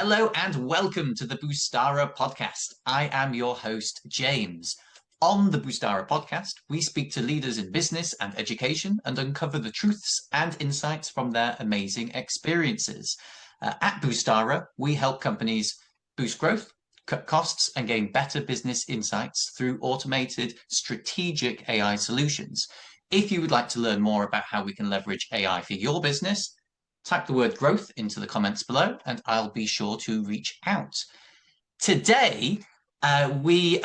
Hello and welcome to the Boostara podcast. I am your host, James. On the Boostara podcast, we speak to leaders in business and education and uncover the truths and insights from their amazing experiences. At Boostara, we help companies boost growth, cut costs, and gain better business insights through automated strategic AI solutions. If you would like to learn more about how we can leverage AI for your business, type the word growth into the comments below and I'll be sure to reach out. Today, we're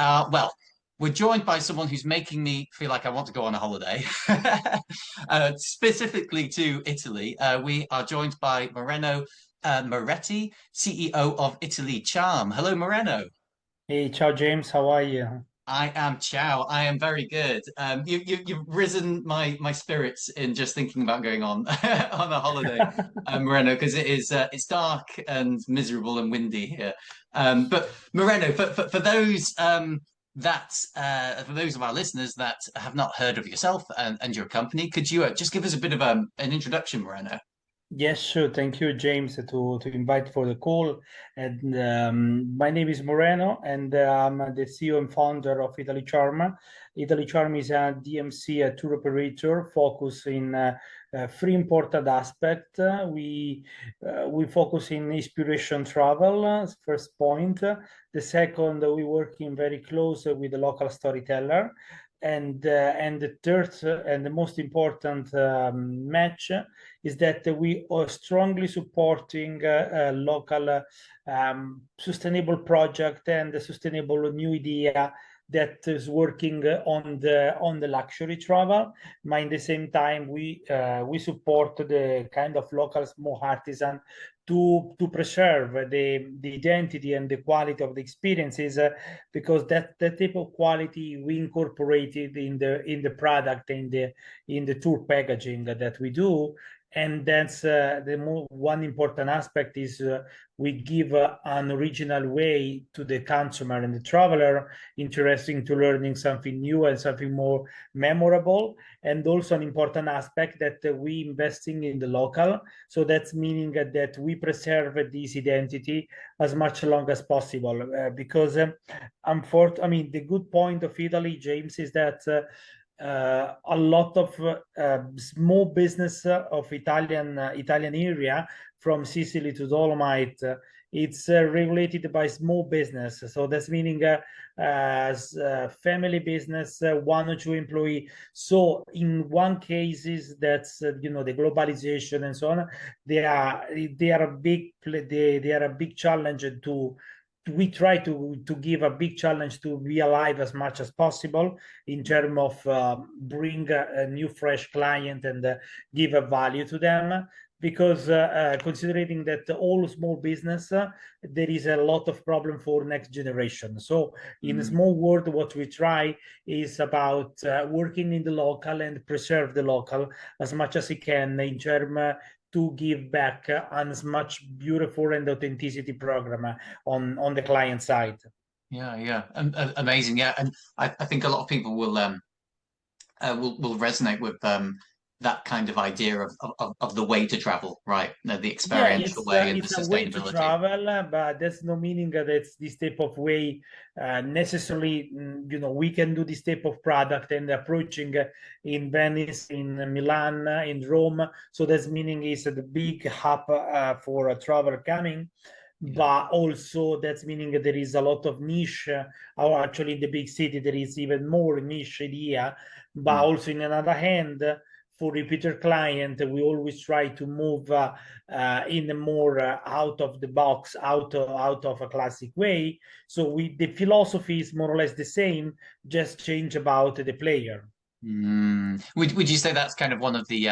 joined by someone who's making me feel like I want to go on a holiday, specifically to Italy. We are joined by Moreno Moretti, CEO of Italy Charm. Hello, Moreno. Hey, ciao James, how are you? I am Chow. I am very good. You've risen my spirits in just thinking about going on on a holiday, Moreno, because it's dark and miserable and windy here. But Moreno, for those for those of our listeners that have not heard of yourself and your company, could you just give us a bit of an introduction, Moreno? Yes, sure. Thank you, James, to invite for the call. And my name is Moreno, and I'm the CEO and founder of Italy Charm. Italy Charm is a DMC, a tour operator, focused in three important aspects. We focus in inspiration travel, first point. The second, we working very close with the local storyteller. And the third and the most important match is that we are strongly supporting local sustainable project and the sustainable new idea that is working on the luxury travel. But in the same time, we support the kind of local small artisan to preserve the identity and the quality of the experiences, because that type of quality we incorporated in the product, in the tour packaging that we do. And that's one important aspect is we give an original way to the consumer and the traveler interesting to learning something new and something more memorable. And also an important aspect that we investing in the local. So that's meaning that we preserve this identity as much long as possible, because I mean, the good point of Italy, James, is that a lot of small business of Italian area from Sicily to Dolomite, it's regulated by small business. So that's meaning family business, one or two employee. So in one cases, that's the globalization and so on. They are a big challenge to. We try to give a big challenge to be alive as much as possible in terms of bring a new fresh client and give a value to them, because considering that all small business, there is a lot of problem for next generation. So in a small world, what we try is about working in the local and preserve the local as much as we can in terms to give back as much beautiful and authenticity program on the client side. Yeah. Amazing. Yeah, and I think a lot of people will resonate with that kind of idea of the way to travel, right? The Yeah, experiential way and the it's a way to sustainability. travel, but that's no meaning that it's this type of way necessarily. We can do this type of product and approaching in Venice, in Milan, in Rome. So that's meaning is the big hub for a travel coming. Yeah. But also that's meaning that there is a lot of niche, or actually in the big city there is even more niche idea. But also in another hand, for repeater client, we always try to move in a more out of the box, out of a classic way. So the philosophy is more or less the same, just change about the player. Would you say that's kind of one of the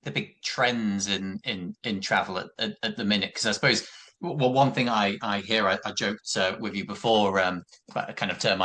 big trends in travel at the minute? Because I suppose, well, one thing I hear, I joked with you before about a kind of term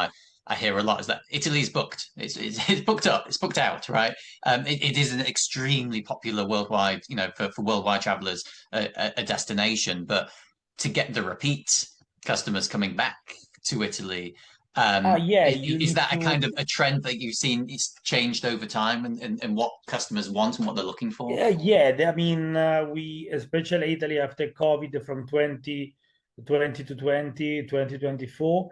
I hear a lot, is that Italy's booked. It's booked up. It's booked out, right? It is an extremely popular worldwide, for worldwide travelers, a destination. But to get the repeat customers coming back to Italy, Yeah, you Is need that a to. kind of a trend that you've seen it's changed over time and what customers want and what they're looking for? Yeah, I mean, we, especially Italy after COVID from 2020 to 2024,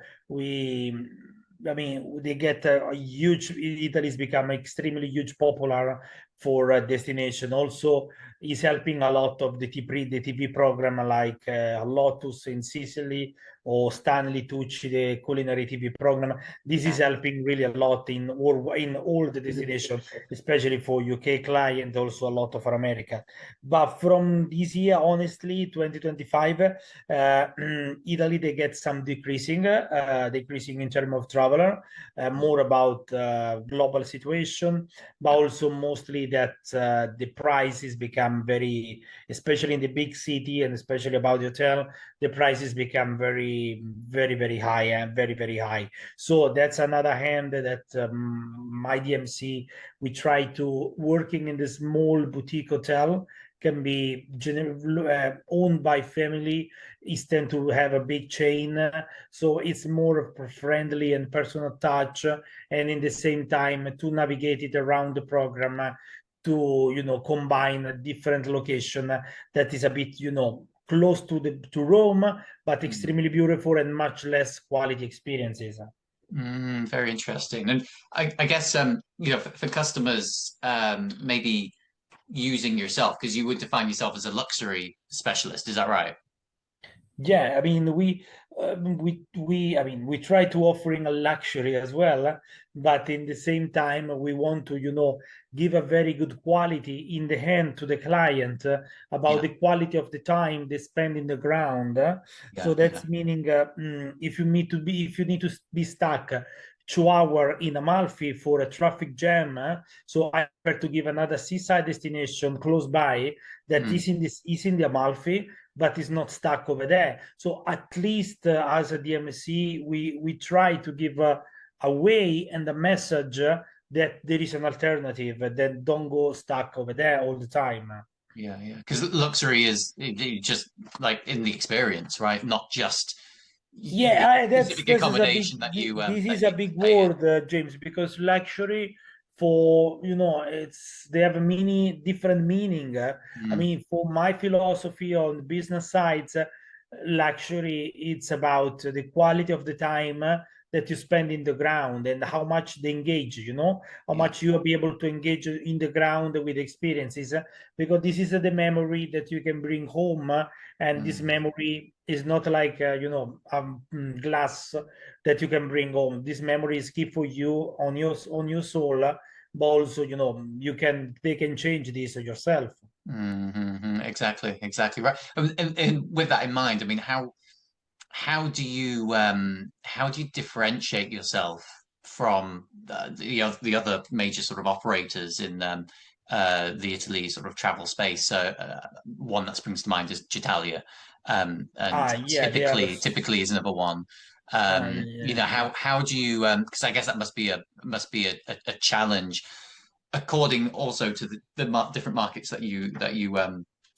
I mean, they get a huge, Italy's become extremely huge, popular for a destination. Also, is helping a lot of the TV program like Lotus in Sicily or Stanley Tucci, the culinary TV program. This is helping really a lot in all the destinations, especially for UK client, also a lot of for America. But from this year, honestly, 2025, Italy, they get some decreasing in terms of traveler, more about global situation, but also mostly that the prices become very, especially in the big city and especially about the hotel, the prices become very, very, very high and very, very high. So that's another hand that my DMC, we try to working in the small boutique hotel, can be owned by family, is tend to have a big chain, so it's more of a friendly and personal touch, and in the same time to navigate it around the program, to combine a different location that is a bit close to Rome, but extremely beautiful and much less quality experiences. Very interesting. And I guess for customers maybe using yourself, because you would define yourself as a luxury specialist, is that right? Yeah, I mean, I mean, we try to offering a luxury as well, but in the same time we want to give a very good quality in the hand to the client, about Yeah, the quality of the time they spend in the ground. yeah, So yeah. that's meaning, if you need to be stuck 2 hours in Amalfi for a traffic jam, so I prefer to give another seaside destination close by that Mm, is in the Amalfi, but is not stuck over there. So at least as a DMC, we try to give a way and a message that there is an alternative, that don't go stuck over there all the time. yeah, yeah. Because luxury is just like in the experience, right? Not just the Yeah, specific this is a big accommodation this that is a you big stay in. word, James, because luxury, for it's they have a different meaning. I Mm, mean, for my philosophy on business sides, luxury, it's about the quality of the time that you spend in the ground and how much they engage. How yeah. much you will be able to engage in the ground with experiences, because this is the memory that you can bring home, and this Mm. memory is not like glass that you can bring home. This memory is key for you on your soul, but also they can change this yourself. Exactly, exactly right. And with that in mind, I mean, how do you differentiate yourself from the other major sort of operators in the Italy sort of travel space? One that springs to mind is Gitalia, and Yeah, they are. typically is another one. Yeah. How do you? Because I guess that must be a challenge, according also to different markets that you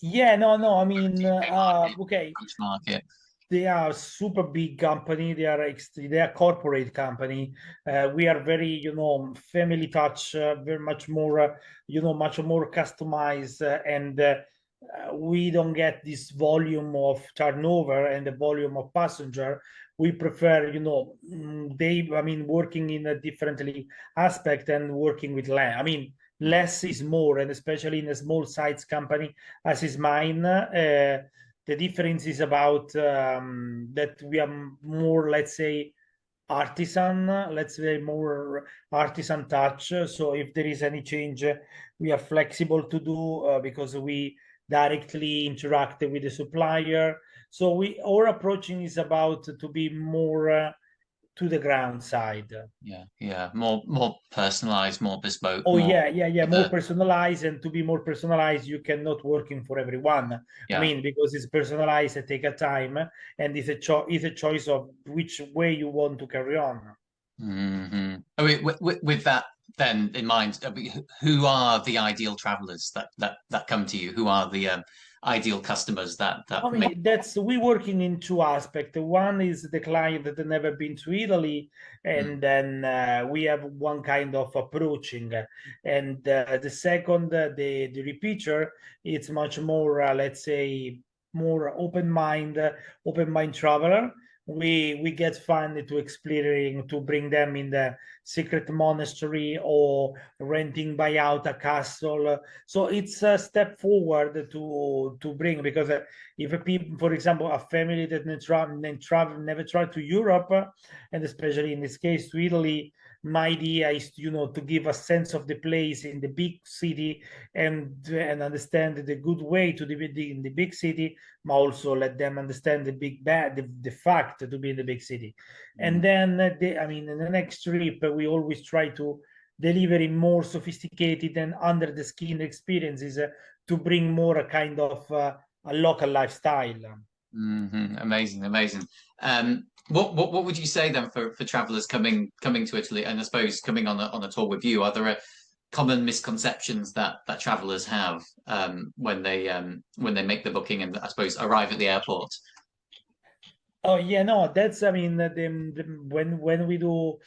Yeah, no, I mean, UK market, okay, French market. they are super big company. They are corporate company. We are very family touch, very much more much more customized, and we don't get this volume of turnover and the volume of passenger. We prefer they, I mean, working in a differently aspect and working with less. I mean, Mm, less is more, and especially in a small size company as is mine. The difference is about that we are more, let's say, artisan, let's say more artisan touch. So if there is any change, we are flexible to do, because we directly interact with the supplier. So our approaching is about to be more to the ground side. yeah, yeah, more personalized, more bespoke, Oh more yeah, to more the personalized, and to be more personalized, you cannot working for everyone. I yeah. mean, because it's personalized, it take a time, and it's a choice of which way you want to carry on. I mean, with that then in mind, I mean, who are the ideal travelers that come to you? Who are the ideal customers that I make. mean, that's we working in two aspects. One is the client that had never been to Italy, Mm, and then we have one kind of approaching, and the second, the repeater, it's much more, let's say, more open mind traveler. We get fun to exploring to bring them in the secret monastery or renting buy out a castle. So it's a step forward to bring because. If a people, for example, a family that never traveled to Europe, and especially in this case to Italy, my idea is, to give a sense of the place in the big city and understand the good way to be in the big city, but also let them understand the big bad, the fact to be in the big city. And mm, then, I mean, in the next trip, we always try to deliver in more sophisticated and under the skin experiences to bring more a kind of a local lifestyle. amazing, amazing. What would you say then for travelers coming to Italy, and I suppose coming on a tour with you? Are there common misconceptions that travelers have when they make the booking and I suppose arrive at the airport? Oh yeah, no, that's I mean when we do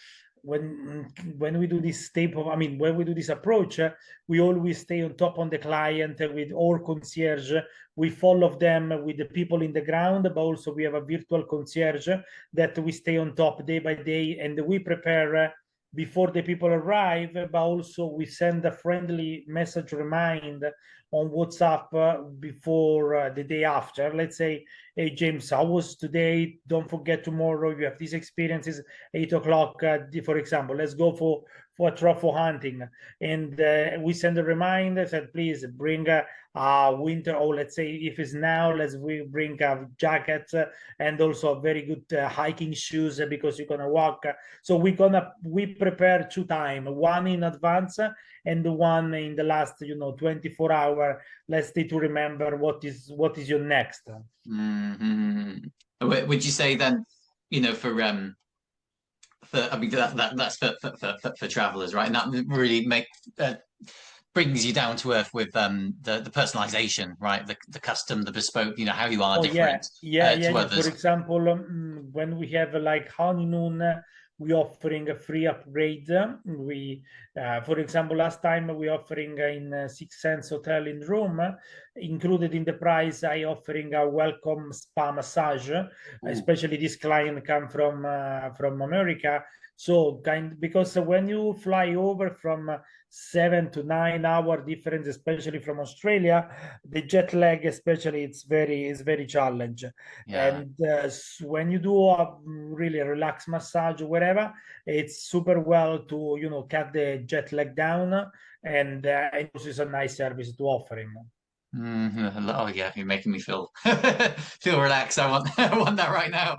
when we do this type of I mean when we do this approach, we always stay on top on the client with our concierge. We follow them with the people in the ground, but also we have a virtual concierge that we stay on top day by day, and we prepare before the people arrive, but also we send a friendly message remind on WhatsApp before the day after. Let's say, hey James, how was today? Don't forget tomorrow you have these experiences. 8 o'clock, for example. Let's go for truffle hunting, and we send a reminder that please bring a winter, or let's say if it's now, we bring a jacket and also very good hiking shoes because you're gonna walk. So we prepare 2 times, one in advance and the one in the last 24 hour. Let's say to remember what is your next. hmm Would you say then, for I mean that's for travelers, right? And that really brings you down to earth with the personalization, right? The custom, the bespoke, how you are Oh yeah, different yeah, yeah, to yeah. For others. example, when we have like honeymoon, we offering a free upgrade. For example, last time we offering in 6 cents hotel in room, included in the price. I offering a welcome spa massage, Ooh, especially this client come from America. So because when you fly over from 7 to 9 hour difference, especially from Australia, the jet lag especially it's very challenge. yeah. And when you do a really relaxed massage or whatever, it's super well to cut the jet lag down, and it also is a nice service to offering. Oh yeah, you're making me feel feel relaxed. I want I want that right now.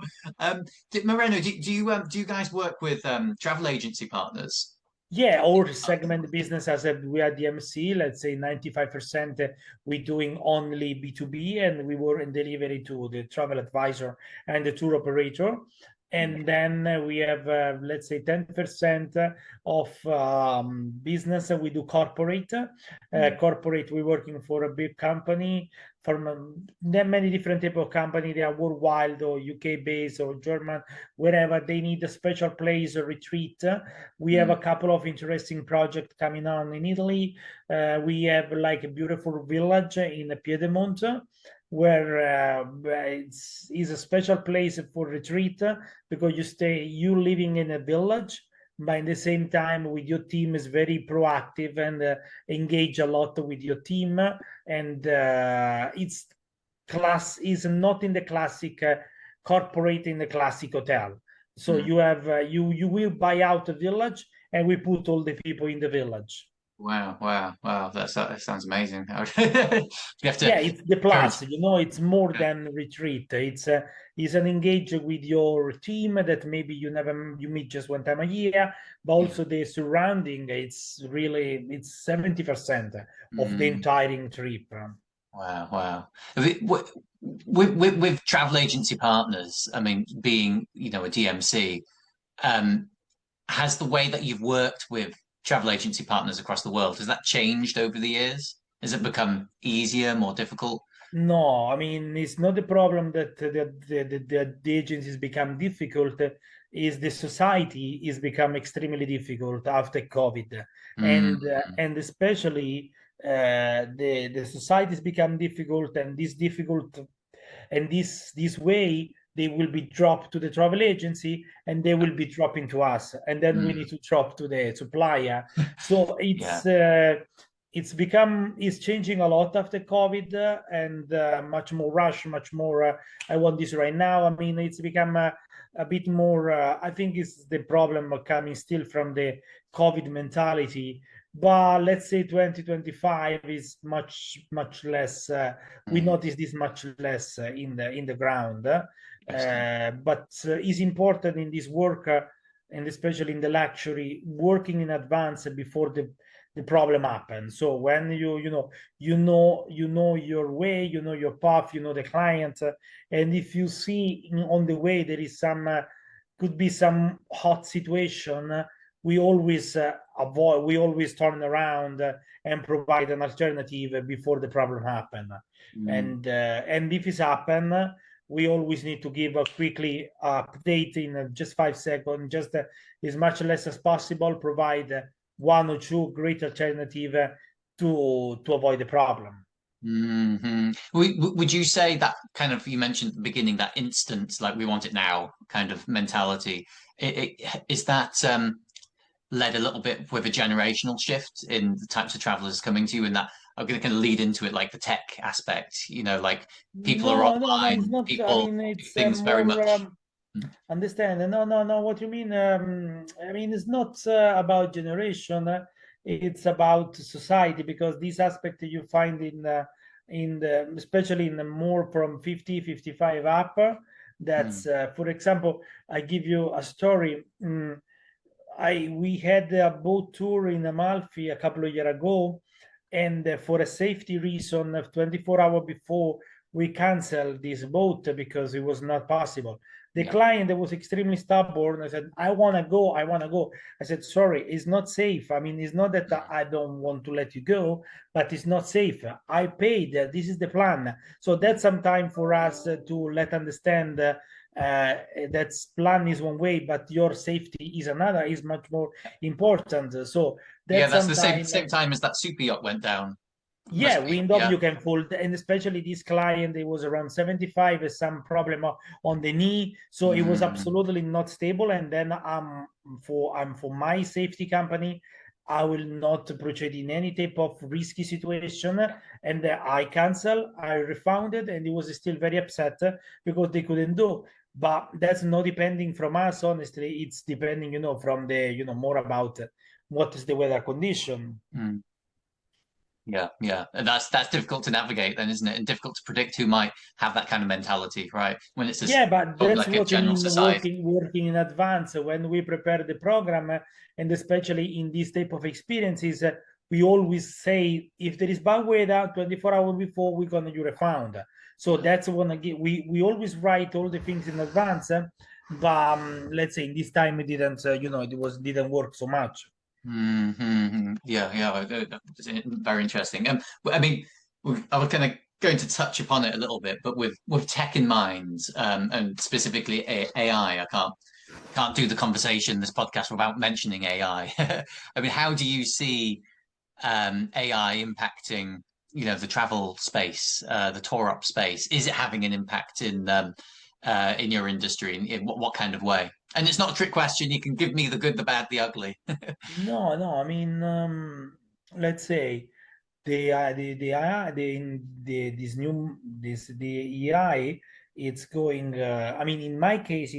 Moreno, do you guys work with travel agency partners? Yeah, our segment business as we are DMC, let's say 95% we doing only B2B, and we were in delivery to the travel advisor and the tour operator. And then we have, let's say, 10% of business we do corporate. Mm, Corporate, we're working for a big company from there are many different type of company. They are worldwide or UK based or German, wherever they need a special place or retreat. We have a mm, couple of interesting projects coming on in Italy. We have like a beautiful village in Piedmont where is a special place for retreat because you living in a village, but at the same time with your team is very proactive and engage a lot with your team, and it's class is not in the classic corporate in the classic hotel. So mm. you have you will buy out a village, and we put all the people in the village. Wow, wow, wow. That sounds amazing. You have to Yeah, it's the encourage. plus. It's more than retreat. It's an engage with your team that maybe you meet just one time a year, but Yeah. also the surrounding. It's 70% of the Mm, entire trip. wow, wow. With travel agency partners, I mean, being a DMC, um, has the way that you've worked with travel agency partners across the world, has that changed over the years? Has it become easier, more difficult? No, I mean, it's not the problem that the agencies become difficult, is the society is become extremely difficult after COVID. Mm, And especially the societies become difficult, and this difficult, and this way they will be dropped to the travel agency, and they will be dropping to us, and then we need mm, to drop to the supplier. So yeah. it's changing a lot after COVID, and much more rush, much more. I want this right now. I mean, it's become a bit more. I think it's the problem coming still from the COVID mentality. But let's say 2025 is much less. We Mm, notice this much less in the ground. interesting. But is important in this work, and especially in the luxury, working in advance before the problem happens. So when you know your way, you know your path, you know the client, and if you see on the way there is some could be some hot situation, we always avoid, we always turn around and provide an alternative before the problem happen. Mm. And if it's happen, we always need to give a quickly update in just 5 seconds, just as much less as possible, provide one or two great alternative to avoid the problem. Hmm. Would you say that kind of, you mentioned at the beginning, that instant, like we want it now kind of mentality, is that led a little bit with a generational shift in the types of travelers coming to you, and that are going to kind of lead into it, like the tech aspect, like people are No, it's online, not. I people mean, do it's things very more. much. Understand? No. What you mean? I mean, it's not about generation. It's about society, because this aspect you find in the, especially in the more from 50, 55 up. Mm, That's for example, I give you a story. I We had a boat tour in Amalfi a couple of years ago, and for a safety reason, 24 hours before, we canceled this boat because it was not possible. The yeah. client was extremely stubborn. I said, I want to go. I want to go. I said, sorry, it's not safe. I mean, it's not that I don't want to let you go, but it's not safe. I paid. This is the plan. So that's some time for us to let understand that plan is one way, but your safety is another, is much more important. So Yeah, that's that's some the same time. same time as that super yacht went down. Yeah, Must be, wind up yeah. you can fold, and especially this client, it was around 75, some problem on the knee, so it was Mm, absolutely not stable. And then I'm for my safety company, I will not proceed in any type of risky situation, and I cancel, I refunded, and it was still very upset because they couldn't do. But that's not depending from us, honestly. It's depending, from the, more about what is the weather condition. mm. Yeah, yeah. And that's difficult to navigate then, isn't it? And difficult to predict who might have that kind of mentality, right? When it's just Yeah, but that's like a what I general mean, society. working in advance when we prepare the program, and especially in this type of experiences, we always say if there is bad weather 24 hours before, we're gonna do refund. So Yeah. that's when we always write all the things in advance, but let's say in this time it didn't, didn't work so much. Yeah, yeah. That's very interesting. But I mean, I was kind of going to touch upon it a little bit, but with tech in mind, and specifically AI, I can't do the conversation, this podcast, without mentioning AI. I mean, how do you see AI impacting, the travel space, the tour up space? Is it having an impact in your industry? In what kind of way? And it's not a trick question. You can give me the good, the bad, the ugly. No. I mean, let's say the AI, this new this the AI, it's going. I mean, in my case,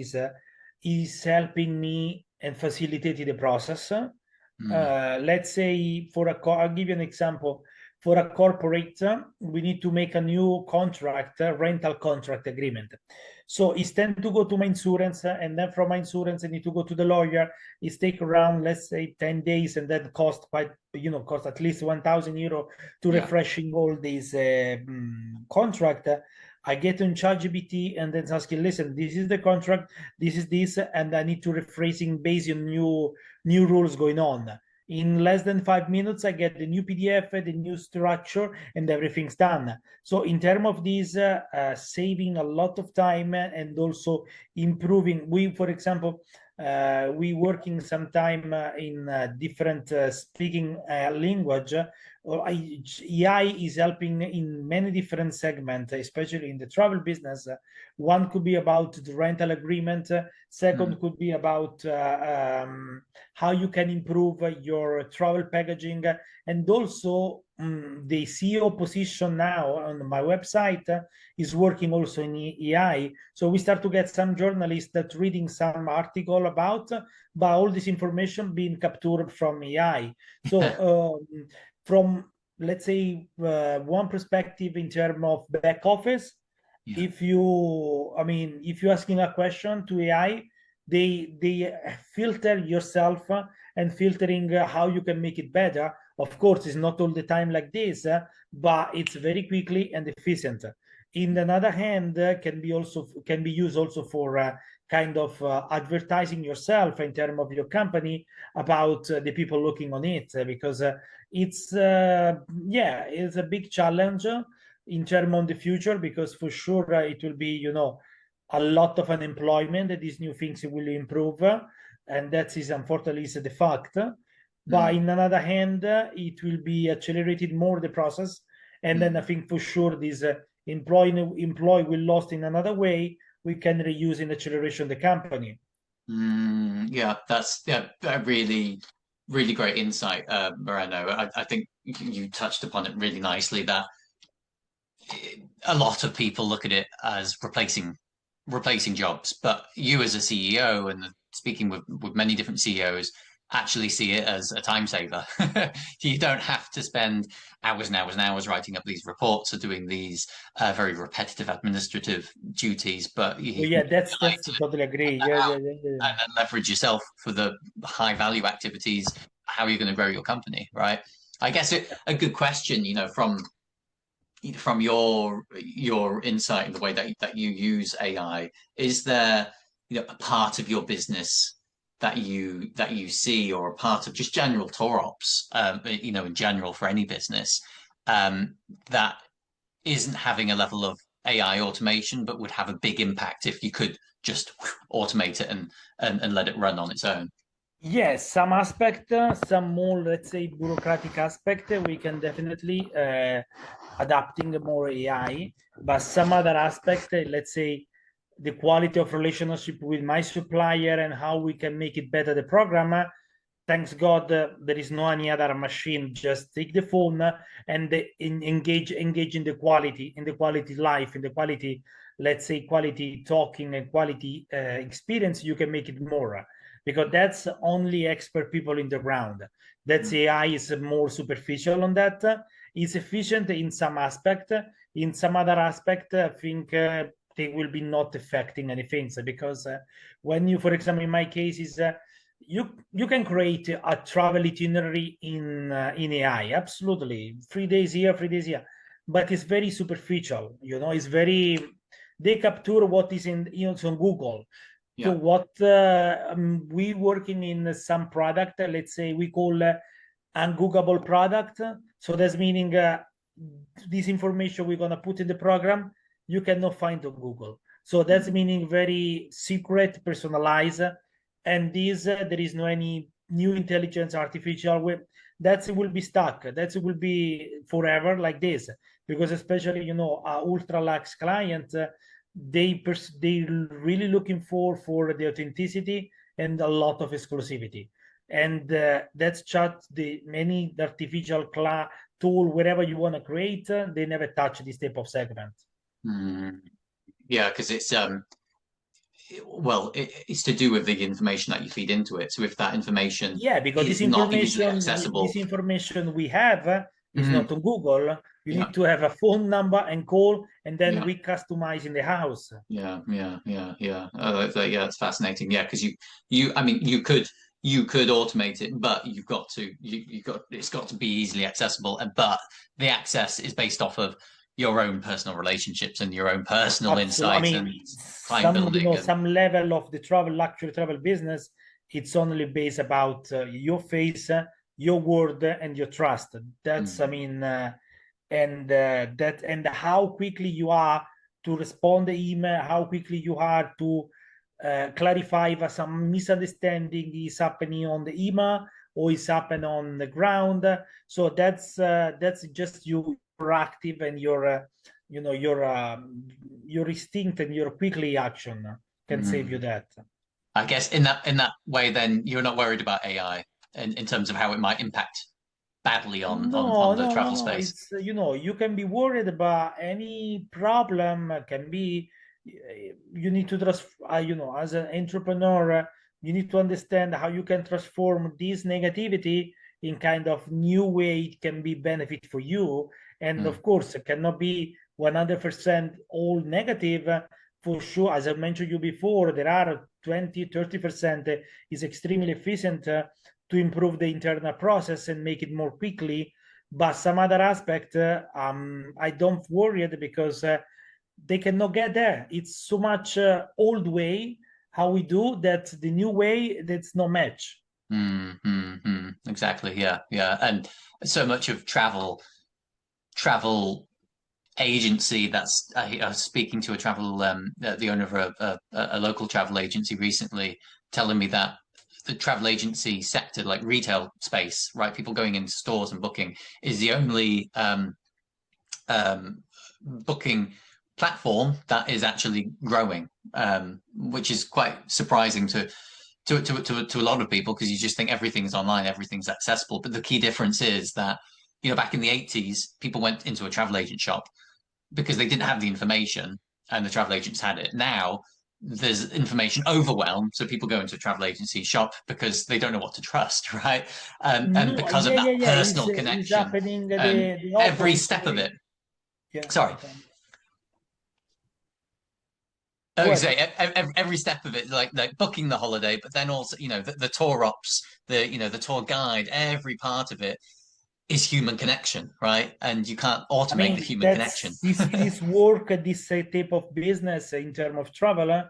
is helping me and facilitating the process. Mm, Let's say I'll give you an example. For a corporate, we need to make a new contract, rental contract agreement. So it's tend to go to my insurance, and then from my insurance, I need to go to the lawyer. It's take around, let's say, 10 days, and that cost quite, cost at least 1,000 euro to yeah. refreshing all these contract. I get on ChatGPT and then asking, listen, this is the contract, this is this, and I need to rephrasing based on new rules going on. In less than 5 minutes, I get the new PDF, the new structure, and everything's done. So in terms of this, saving a lot of time and also improving. We, for example, we working sometime in different speaking language. AI is helping in many different segments, especially in the travel business. One could be about the rental agreement. Second could be about how you can improve your travel packaging. And also the CEO position now on my website is working also in AI. So we start to get some journalists that reading some article about all this information being captured from AI. So from, let's say, one perspective in terms of back office, if you asking a question to AI, they filter yourself and filtering how you can make it better. Of course, it's not all the time like this, but it's very quickly and efficient. In another hand, can be used also for kind of advertising yourself in terms of your company about the people looking on it, because it's a big challenge in terms of the future, because for sure it will be a lot of unemployment, that these new things will improve, and that is unfortunately is the fact. But in another hand, it will be accelerated more the process, and then I think for sure this employee will lost in another way. We can reuse in acceleration the company. That's a really, really great insight, Moreno. I think you touched upon it really nicely, that a lot of people look at it as replacing jobs, but you as a CEO, and speaking with many different CEOs, actually see it as a time saver. You don't have to spend hours and hours and hours writing up these reports or doing these very repetitive administrative duties, but that's totally agree. And then leverage yourself for the high value activities. How are you going to grow your company, right? I guess a good question, from your insight in the way that you use AI, is there a part of your business that you see, or a part of just general tour ops, in general for any business, that isn't having a level of AI automation, but would have a big impact if you could just automate it and let it run on its own? Yes, some aspect, some more, let's say, bureaucratic aspect, we can definitely adapting more AI, but some other aspect, let's say, the quality of relationship with my supplier and how we can make it better, the program. Thanks God, there is no any other machine. Just take the phone and engage in the quality life, in the quality, let's say, quality talking and quality experience. You can make it more, because that's only expert people in the ground. That's AI is more superficial on that. It's efficient in some aspect. In some other aspect, I think they will be not affecting anything. So because when you, for example, in my case is you can create a travel itinerary in AI, absolutely, 3 days here, 3 days here, but it's very superficial. It's very, they capture what is in on Google. So what we working in some product, let's say we call ungoogleable product. So that's meaning this information we're gonna put in the program, you cannot find on Google. So that's meaning very secret, personalized, and this there is no any new intelligence, artificial web. That will be stuck. That will be forever like this, because especially ultra lax client. They really looking for the authenticity and a lot of exclusivity, and that's just the many artificial tool, wherever you want to create, they never touch this type of segment. Yeah, because it's it's to do with the information that you feed into it. So if that information because is not easily accessible, this information we have is not on Google. You need to have a phone number and call, and then we customize in the house. Yeah. That's fascinating. Yeah, because you could automate it, but it's got to be easily accessible. But the access is based off of your own personal relationships and your own personal insights and client building. Some level of the luxury travel business, it's only based about your face, your word and your trust. That's, I Mm. mean, and how quickly you are to respond the email, how quickly you are to clarify if some misunderstanding is happening on the email or is happening on the ground. So that's just you proactive and your instinct and your quickly action can save you Mm. that. I guess in that way, then you're not worried about AI in terms of how it might impact badly on No, the no, no, travel no. space. It's you can be worried about any problem. Can be you need to trust. As an entrepreneur, you need to understand how you can transform this negativity in kind of new way it can be benefit for you. And Mm. of course, it cannot be 100% all negative. For sure, as I mentioned you before, there are 20-30% is extremely efficient. To improve the internal process and make it more quickly. But some other aspect, I don't worry it because they cannot get there. It's so much old way how we do that the new way that's no match. Mm, mm, mm. Exactly. Yeah, yeah. And so much of travel agency that's I was speaking to a travel the owner of a local travel agency recently, telling me that the travel agency sector, like retail space, right, people going into stores and booking, is the only booking platform that is actually growing, which is quite surprising to a lot of people, because you just think everything's online, everything's accessible. But the key difference is that, back in the 80s, people went into a travel agent shop because they didn't have the information and the travel agents had it. Now there's information overwhelm, so people go into a travel agency shop because they don't know what to trust, right? And No, because of yeah, that yeah, yeah. personal Is connection, happening and the every opposite step of way. it. Yeah. Sorry, Go you ahead. say every step of it, like booking the holiday, but then also, the tour ops, the tour guide, every part of it is human connection, right? And you can't I automate the mean, human connection. that's this work, this type of business in terms of travel.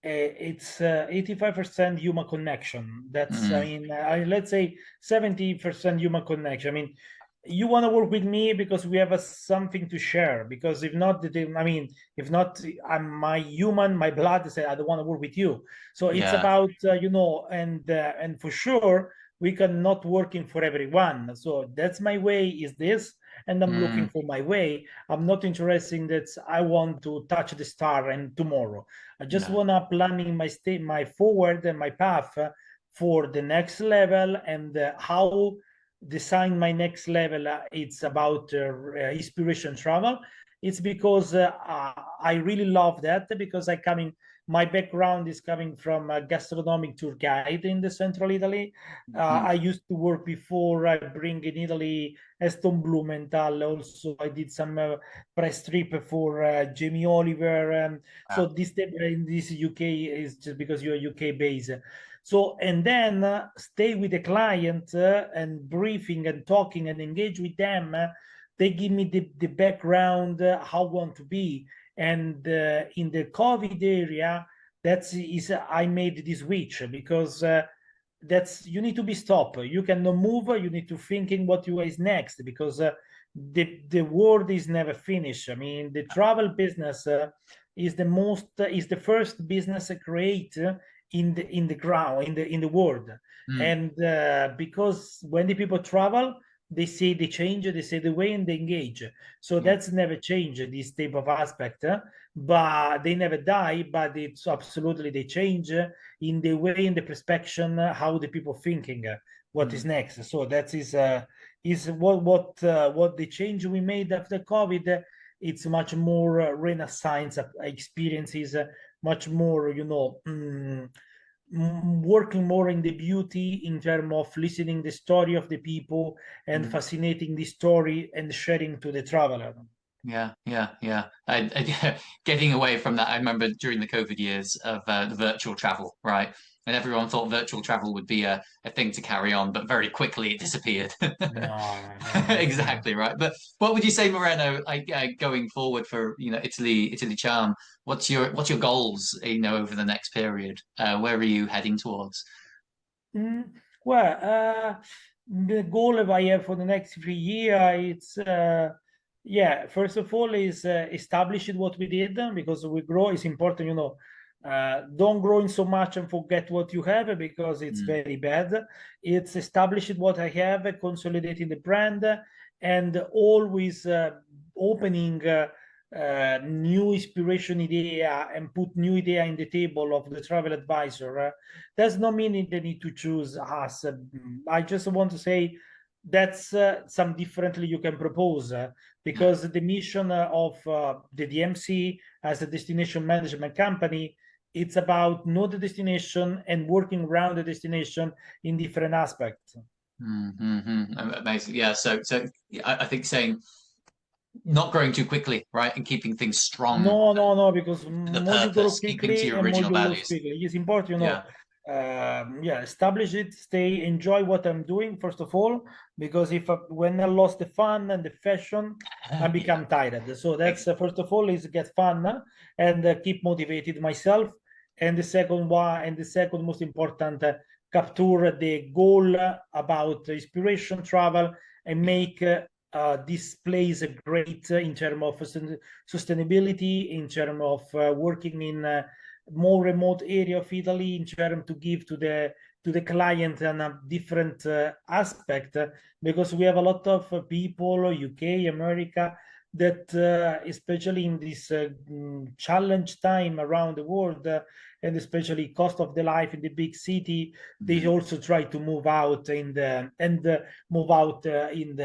It's 85% human connection. That's, I Mm, mean, let's say 70% human connection. I mean, you want to work with me because we have something to share. Because if not, I mean, if not, I'm my human, my blood say I don't want to work with you. So it's yeah. about and for sure we cannot working for everyone. So that's my way is this, and I'm looking Mm, for my way. I'm not interested in that. I want to touch the star and tomorrow. I just no. wanna planning my state, my forward and my path for the next level and how design my next level. It's about inspiration travel. It's because I really love that because my background is coming from a gastronomic tour guide in the central Italy. Mm, I used to work before I bring in Italy Aston Blumenthal. Also, I did some press trip for Jamie Oliver. So wow. this in this UK is just because you're UK based. So and then stay with the client and briefing and talking and engage with them. They give me the background how I want to be. And in the COVID area, that's is I made this switch because that's you need to be stopped. You cannot move. You need to thinking what you is next because the world is never finished. I mean, the travel business is the first business create in the ground in the world, Mm, and because when the people travel, they say they change, they say the way and they engage. So yeah. that's never changed this type of aspect, but they never die. But it's absolutely they change in the way in the perception how the people thinking what is Mm, next. So that is what the change we made after COVID. It's much more renaissance experiences, much more working more in the beauty in terms of listening the story of the people and mm. fascinating the story and sharing to the traveler. Yeah, yeah, yeah. Getting away from that, I remember during the COVID years of the virtual travel, right? And everyone thought virtual travel would be a thing to carry on, but very quickly it disappeared. No, no, that's Exactly right. But what would you say, Moreno, going forward for Italy Charm? What's your goals, over the next period? Where are you heading towards? Mm, well, The goal I have for the next 3 years, it's yeah. First of all, is establishing what we did because we grow. It's important, don't grow in so much and forget what you have because it's Mm, very bad. It's establishing what I have, consolidating the brand, and always opening new inspiration idea and put new idea in the table of the travel advisor. Does not mean they need to choose us. I just want to say that's some differently you can propose yeah. because the mission of the DMC as a destination management company, it's about know the destination and working around the destination in different aspects. Amazing. Yeah. So I think saying not growing too quickly, right, and keeping things strong, No, because for the more you grow purpose, keeping to quickly your and more original you lose values. quickly. It's important, Yeah. yeah, establish it, stay, enjoy what I'm doing, first of all, because if when I lost the fun and the fashion, I Yeah. become tired. So Ex- that's first of all is get fun and keep motivated myself. And the second one, and the second most important, capture the goal about inspiration travel and make this place great in terms of sustainability, in terms of working in more remote area of Italy, in terms to give to the client and a different aspect because we have a lot of people, UK, America, that especially in this challenge time around the world and especially cost of the life in the big city, they Mhm. also try to move out in the and move out in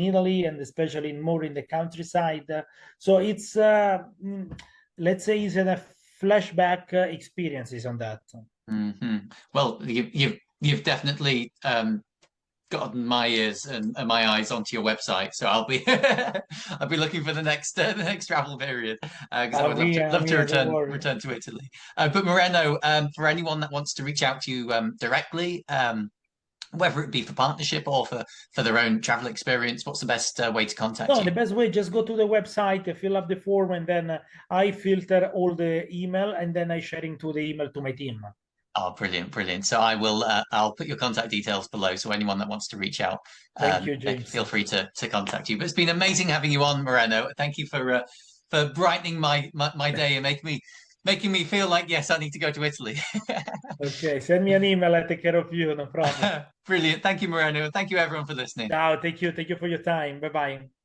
Italy and especially more in the countryside. So it's let's say it's a flashback experiences on that. Well, you've definitely gotten my ears and my eyes onto your website, so I'll be I'll be looking for the next travel period because I would I'm love to here, don't worry. return to Italy. But Moreno, for anyone that wants to reach out to you directly, whether it be for partnership or for their own travel experience, what's the best way to contact No, you? the best way, just go to the website, fill up the form, and then I filter all the email and then I sharing to the email to my team. Oh, brilliant, brilliant. So I will I'll put your contact details below. So anyone that wants to reach out, Thank you, they can James. feel free to contact you. But it's been amazing having you on, Moreno. Thank you for brightening my day and making me feel like yes, I need to go to Italy. Okay, send me an email, I take care of you, no problem. Brilliant. Thank you, Moreno. Thank you everyone for listening. Ciao, thank you for your time. Bye bye.